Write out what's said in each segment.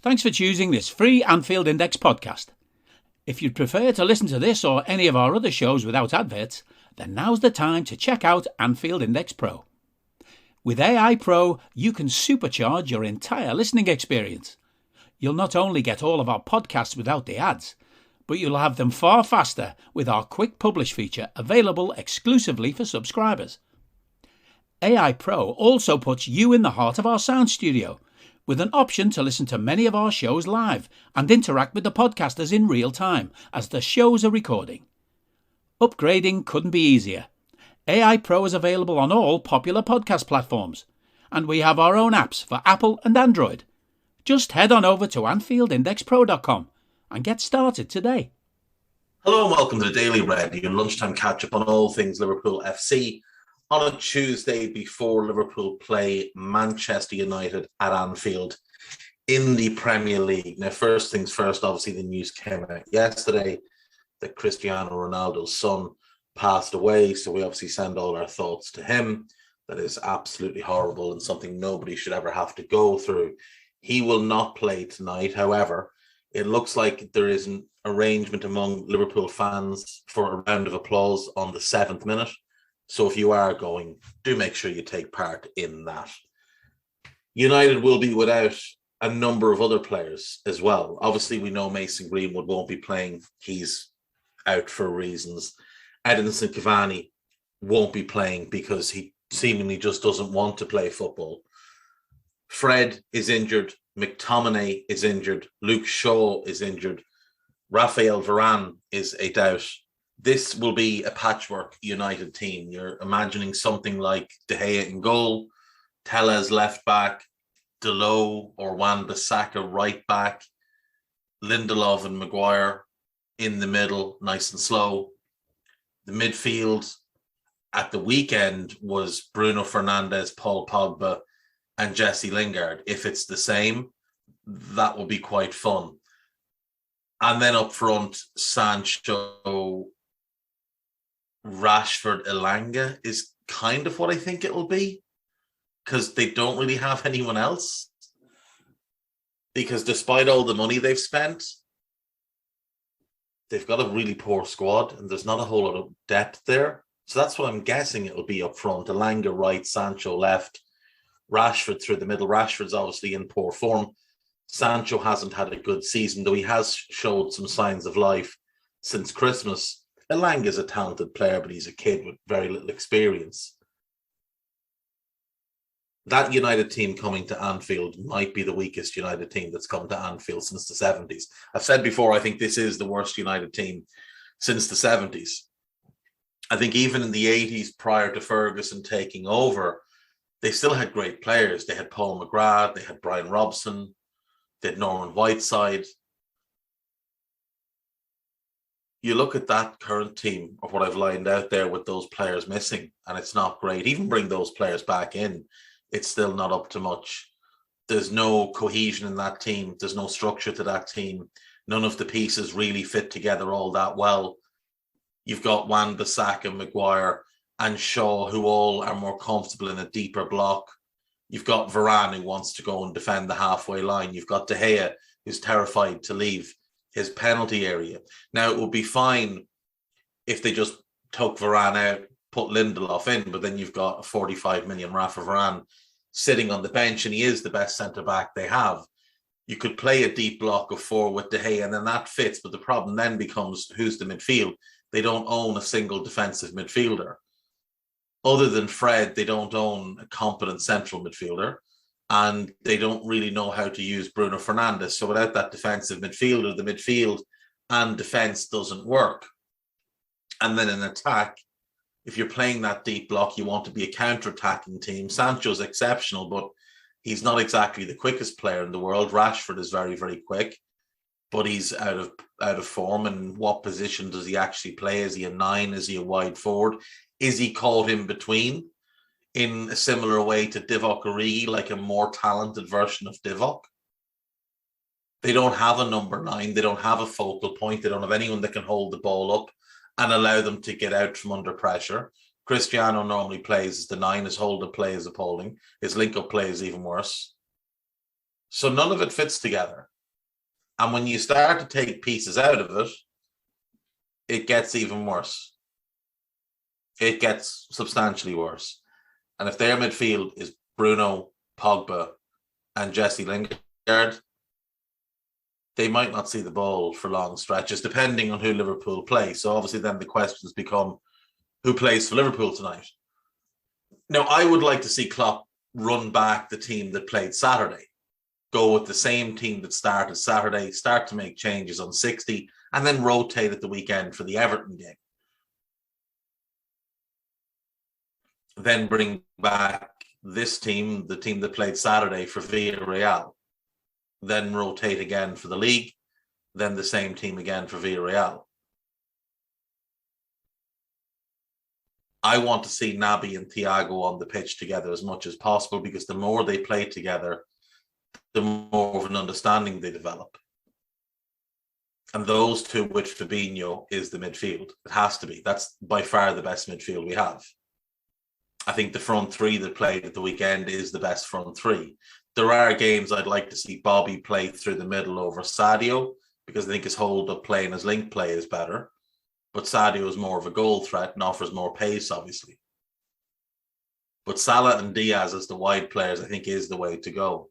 Thanks for choosing this free Anfield Index podcast. If you'd prefer to listen to this or any of our other shows without adverts, then now's the time to check out Anfield Index Pro. With AI Pro, you can supercharge your entire listening experience. You'll not only get all of our podcasts without the ads, but you'll have them far faster with our quick publish feature available exclusively for subscribers. AI Pro also puts you in the heart of our sound studio, with an option to listen to many of our shows live and interact with the podcasters in real time as the shows are recording. Upgrading couldn't be easier. AI Pro is available on all popular podcast platforms, and we have our own apps for Apple and Android. Just head on over to AnfieldIndexPro.com and get started today. Hello and welcome to the Daily Red, your lunchtime catch-up on all things Liverpool FC on a Tuesday before Liverpool play Manchester United at Anfield in the Premier League. Now, first things first, obviously the news came out yesterday that Cristiano Ronaldo's son passed away, so we obviously send all our thoughts to him. That is absolutely horrible and something nobody should ever have to go through. He will not play tonight. However, it looks like there is an arrangement among Liverpool fans for a round of applause on the 7th minute. So if you are going, do make sure you take part in that. United will be without a number of other players as well. Obviously, we know Mason Greenwood won't be playing. He's out for reasons. Edinson Cavani won't be playing because he seemingly just doesn't want to play football. Fred is injured. McTominay is injured. Luke Shaw is injured. Raphael Varane is a doubt. This will be a patchwork United team. You're imagining something like De Gea in goal, Tellez left back, Dalot or Wan-Bissaka right back, Lindelof and Maguire in the middle, nice and slow. The midfield at the weekend was Bruno Fernandes, Paul Pogba, and Jesse Lingard. If it's the same, that will be quite fun. And then up front, Sancho, Rashford, Elanga is kind of what I think it will be, because they don't really have anyone else. Because despite all the money they've spent, they've got a really poor squad and there's not a whole lot of depth there. So that's what I'm guessing it will be up front. Elanga right, Sancho left, Rashford through the middle. Rashford's obviously in poor form. Sancho hasn't had a good season, though he has showed some signs of life since Christmas. Elanga is a talented player, but he's a kid with very little experience. That United team coming to Anfield might be the weakest United team that's come to Anfield since the 70s. I've said before, I think this is the worst United team since the 70s. I think even in the 80s, prior to Ferguson taking over, they still had great players. They had Paul McGrath, they had Brian Robson, they had Norman Whiteside. You look at that current team of what I've lined out there with those players missing, and it's not great. Even bring those players back in, it's still not up to much. There's no cohesion in that team. There's no structure to that team. None of the pieces really fit together all that well. You've got Wan-Bissaka, Maguire, and Shaw, who all are more comfortable in a deeper block. You've got Varane, who wants to go and defend the halfway line. You've got De Gea, who's terrified to leave his penalty area. Now, it would be fine if they just took Varane out, put Lindelof in, but then you've got a 45 million Rafa Varane sitting on the bench, and he is the best centre-back they have. You could play a deep block of four with De Gea, and then that fits, but the problem then becomes who's the midfield. They don't own a single defensive midfielder. Other than Fred, they don't own a competent central midfielder, and they don't really know how to use Bruno Fernandes. So without that defensive midfielder, the midfield and defence doesn't work. And then in attack, if you're playing that deep block, you want to be a counter-attacking team. Sancho's exceptional, but he's not exactly the quickest player in the world. Rashford is very, very quick, but he's out of form. And what position does he actually play? Is he a 9? Is he a wide forward? Is he caught in between in a similar way to Divock Origi, like a more talented version of Divock? They don't have a number 9. They don't have a focal point. They don't have anyone that can hold the ball up and allow them to get out from under pressure. Cristiano normally plays as the 9. His hold-up play is appalling. His link-up play is even worse. So none of it fits together. And when you start to take pieces out of it, it gets even worse. It gets substantially worse. And if their midfield is Bruno, Pogba, and Jesse Lingard, they might not see the ball for long stretches, depending on who Liverpool play. So obviously then the questions become, who plays for Liverpool tonight? Now, I would like to see Klopp run back the team that played Saturday. Go with the same team that started Saturday, start to make changes on 60, and then rotate at the weekend for the Everton game. Then bring back this team, the team that played Saturday, for Villarreal. Then rotate again for the league, then the same team again for Villarreal. I want to see Naby and Thiago on the pitch together as much as possible, because the more they play together, the more of an understanding they develop. And those two with Fabinho is the midfield. It has to be. That's by far the best midfield we have. I think the front three that played at the weekend is the best front three. There are games I'd like to see Bobby play through the middle over Sadio, because I think his hold-up play and his link play is better. But Sadio is more of a goal threat and offers more pace, obviously. But Salah and Diaz as the wide players, I think, is the way to go.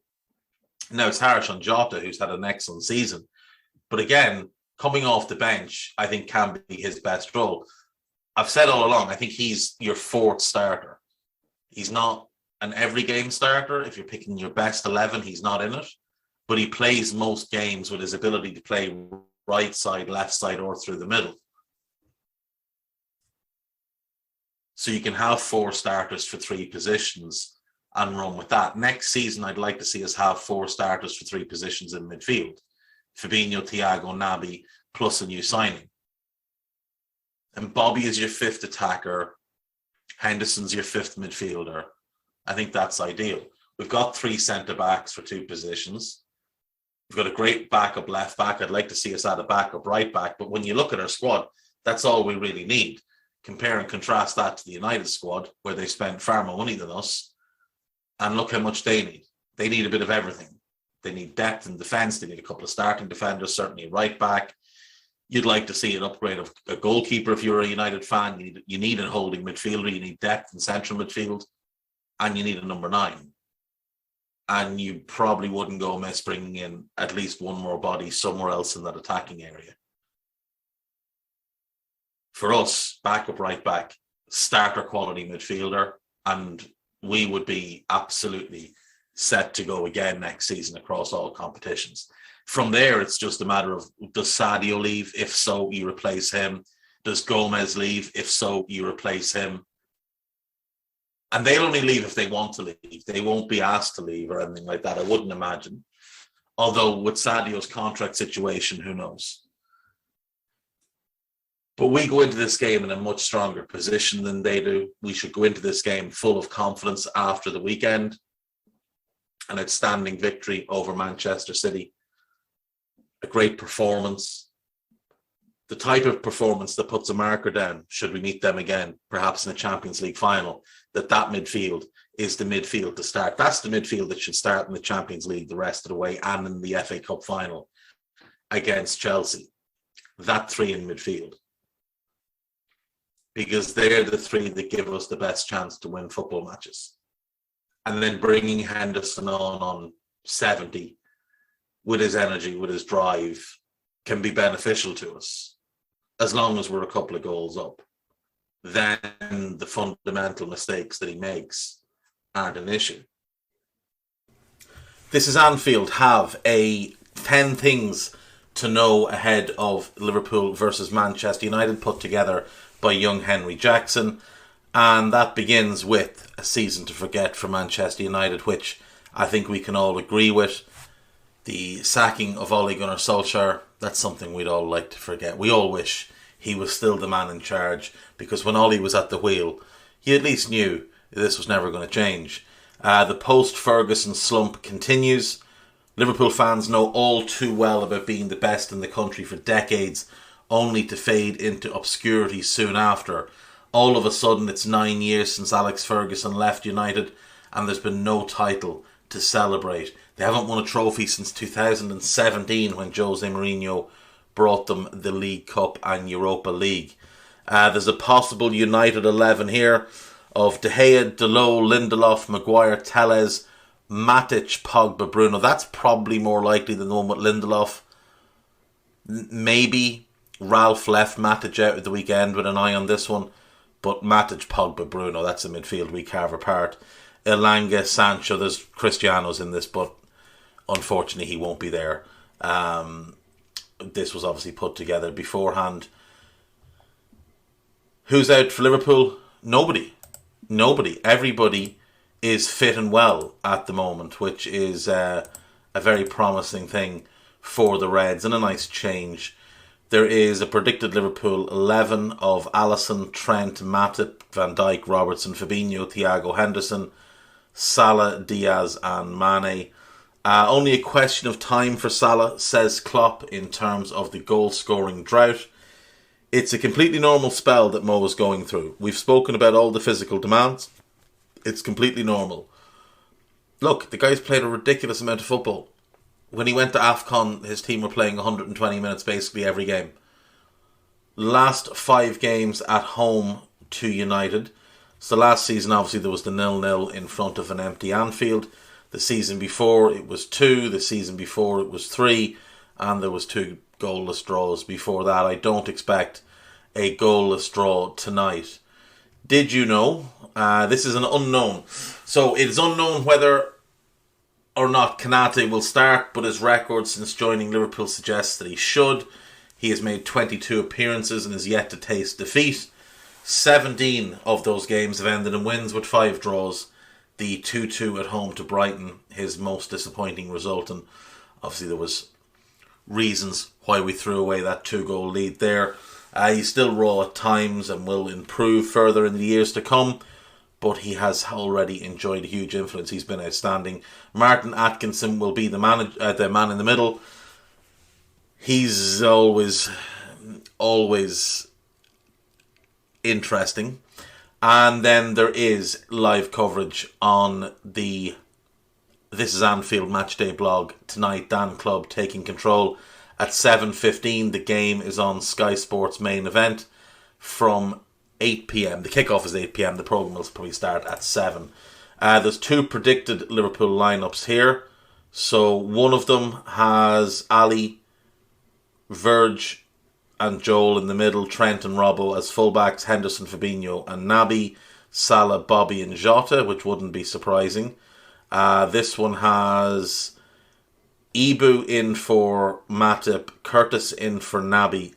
Now, it's harsh on Jota, who's had an excellent season. But again, coming off the bench, I think can be his best role. I've said all along, I think he's your fourth starter. He's not an every game starter. If you're picking your best 11, he's not in it. But he plays most games with his ability to play right side, left side, or through the middle. So you can have 4 starters for 3 positions and run with that. Next season, I'd like to see us have 4 starters for 3 positions in midfield. Fabinho, Thiago, Naby, plus a new signing. And Bobby is your 5th attacker. Henderson's your 5th midfielder. I think that's ideal. We've got 3 centre-backs for 2 positions. We've got a great backup left back. I'd like to see us add a backup right back. But when you look at our squad, that's all we really need. Compare and contrast that to the United squad, where they spend far more money than us. And look how much they need. They need a bit of everything. They need depth in defence. They need a couple of starting defenders, certainly a right back. You'd like to see an upgrade of a goalkeeper if you're a United fan. You need a holding midfielder. You need depth in central midfield. And you need a number 9. And you probably wouldn't go amiss bringing in at least one more body somewhere else in that attacking area. For us, backup right back, starter quality midfielder, and we would be absolutely set to go again next season across all competitions. From there, it's just a matter of, does Sadio leave? If so, you replace him. Does Gomez leave? If so, you replace him. And they'll only leave if they want to leave. They won't be asked to leave or anything like that, I wouldn't imagine. Although with Sadio's contract situation, who knows? But we go into this game in a much stronger position than they do. We should go into this game full of confidence after the weekend. An outstanding victory over Manchester City. A great performance. The type of performance that puts a marker down, should we meet them again, perhaps in a Champions League final, that midfield is the midfield to start. That's the midfield that should start in the Champions League the rest of the way, and in the FA Cup final against Chelsea. That 3 in midfield. Because they're the 3 that give us the best chance to win football matches. And then bringing Henderson on 70 with his energy, with his drive, can be beneficial to us as long as we're a couple of goals up. Then the fundamental mistakes that he makes aren't an issue. This is Anfield. Have a 10 things to know ahead of Liverpool versus Manchester United, put together by young Henry Jackson. And that begins with a season to forget for Manchester United, which I think we can all agree with. The sacking of Ole Gunnar Solskjaer, that's something we'd all like to forget. We all wish he was still the man in charge, because when Ole was at the wheel, he at least knew this was never going to change. The post-Ferguson slump continues. Liverpool fans know all too well about being the best in the country for decades, only to fade into obscurity soon after. All of a sudden, it's 9 years since Alex Ferguson left United, and there's been no title to celebrate. They haven't won a trophy since 2017 when Jose Mourinho brought them the League Cup and Europa League. There's a possible United 11 here of De Gea, Dalot, Lindelof, Maguire, Telles, Matic, Pogba, Bruno. That's probably more likely than the one with Lindelof. Maybe Ralph left Matic out at the weekend with an eye on this one. But Matic, Pogba, Bruno, that's a midfield we carve apart. Elanga, Sancho, there's Cristiano's in this, but unfortunately he won't be there. This was obviously put together beforehand. Who's out for Liverpool? Nobody. Everybody is fit and well at the moment, which is a very promising thing for the Reds and a nice change. There is a predicted Liverpool 11 of Alisson, Trent, Matip, Van Dijk, Robertson, Fabinho, Thiago Henderson, Salah, Diaz and Mane. Only a question of time for Salah, says Klopp, in terms of the goal-scoring drought. It's a completely normal spell that Mo is going through. We've spoken about all the physical demands. It's completely normal. Look, the guy's played a ridiculous amount of football. When he went to AFCON, his team were playing 120 minutes basically every game. Last 5 games at home to United. So last season, obviously, there was the 0-0 in front of an empty Anfield. The season before, it was 2. The season before, it was 3. And there was 2 goalless draws before that. I don't expect a goalless draw tonight. Did you know? This is an unknown. So it is unknown whether or not Konate will start, but his record since joining Liverpool suggests that he should. He has made 22 appearances and is yet to taste defeat. 17 of those games have ended in wins with 5 draws. The 2-2 at home to Brighton, his most disappointing result, and obviously there was reasons why we threw away that 2-goal lead there. He's still raw at times and will improve further in the years to come, but he has already enjoyed a huge influence. He's been outstanding. Martin Atkinson will be the man in the middle. He's always interesting. And then there is live coverage on the This is Anfield Matchday blog tonight. Dan Clubb taking control at 7:15. The game is on Sky Sports main event from 8 p.m. The kickoff is 8 p.m. The programme will probably start at 7. There's 2 predicted Liverpool lineups here. So one of them has Ali, Verge and Joel in the middle, Trent and Robbo as fullbacks, Henderson, Fabinho and Naby, Salah, Bobby and Jota, which wouldn't be surprising. This one has Ibu in for Matip, Curtis in for Naby,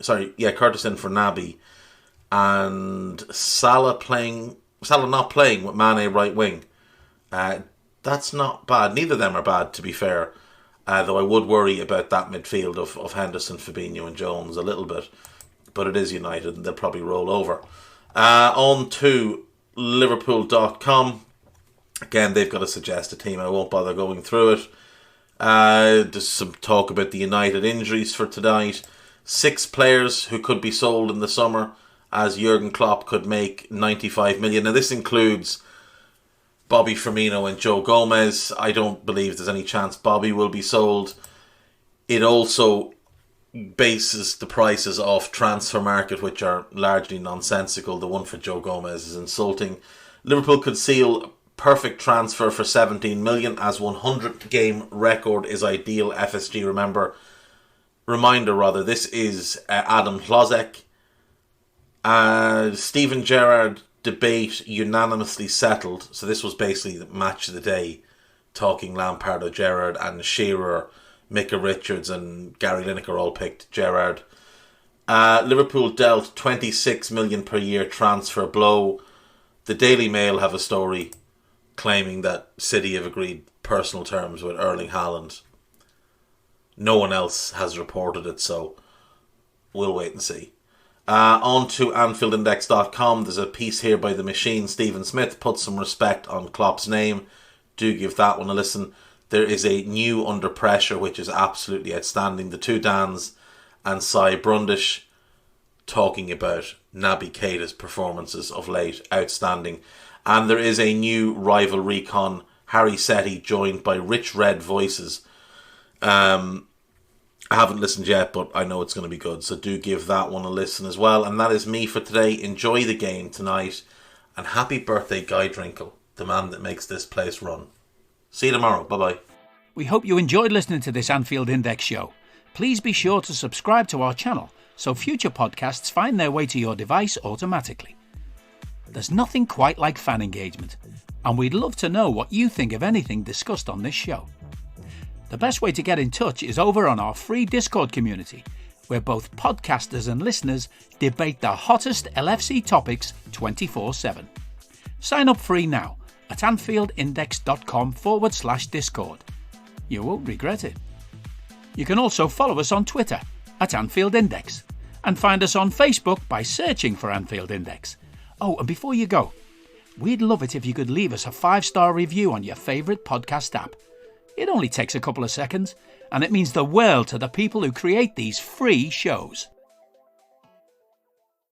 and Salah not playing with Mane right wing. That's not bad. Neither of them are bad, to be fair. Though I would worry about that midfield of Henderson, Fabinho and Jones a little bit. But it is United and they'll probably roll over. On to Liverpool.com. Again, they've got to suggest a team. I won't bother going through it. There's some talk about the United injuries for tonight. 6 players who could be sold in the summer, as Jurgen Klopp could make 95 million. Now this includes Bobby Firmino and Joe Gomez. I don't believe there's any chance Bobby will be sold. It also bases the prices off transfer market, which are largely nonsensical. The one for Joe Gomez is insulting. Liverpool could seal perfect transfer for 17 million, as 100 game record is ideal. FSG, reminder, this is Adam Hlozek. Steven Gerrard debate unanimously settled. So this was basically the match of the day, talking Lampard or Gerrard, and Shearer, Micah Richards and Gary Lineker all picked Gerrard. Liverpool dealt 26 million per year transfer blow. The Daily Mail have a story claiming that City have agreed personal terms with Erling Haaland. No one else has reported it, so we'll wait and see. On to AnfieldIndex.com. There's a piece here by the machine. Stephen Smith put some respect on Klopp's name. Do give that one a listen. There is a new Under Pressure, which is absolutely outstanding. The 2 Dans and Cy Brundish talking about Naby Keita's performances of late. Outstanding. And there is a new Rival Recon Harry Setti, joined by rich red voices. I haven't listened yet, but I know it's going to be good, so do give that one a listen as well. And that is me for today. Enjoy the game tonight, and happy birthday, Guy Drinkle, the man that makes this place run. See you tomorrow. Bye-bye. We hope you enjoyed listening to this Anfield Index show. Please be sure to subscribe to our channel so future podcasts find their way to your device automatically. There's nothing quite like fan engagement, and we'd love to know what you think of anything discussed on this show. The best way to get in touch is over on our free Discord community, where both podcasters and listeners debate the hottest LFC topics 24/7. Sign up free now at AnfieldIndex.com/Discord. You won't regret it. You can also follow us on Twitter at Anfield Index and find us on Facebook by searching for Anfield Index. Oh, and before you go, we'd love it if you could leave us a 5-star review on your favourite podcast app. It only takes a couple of seconds, and it means the world to the people who create these free shows.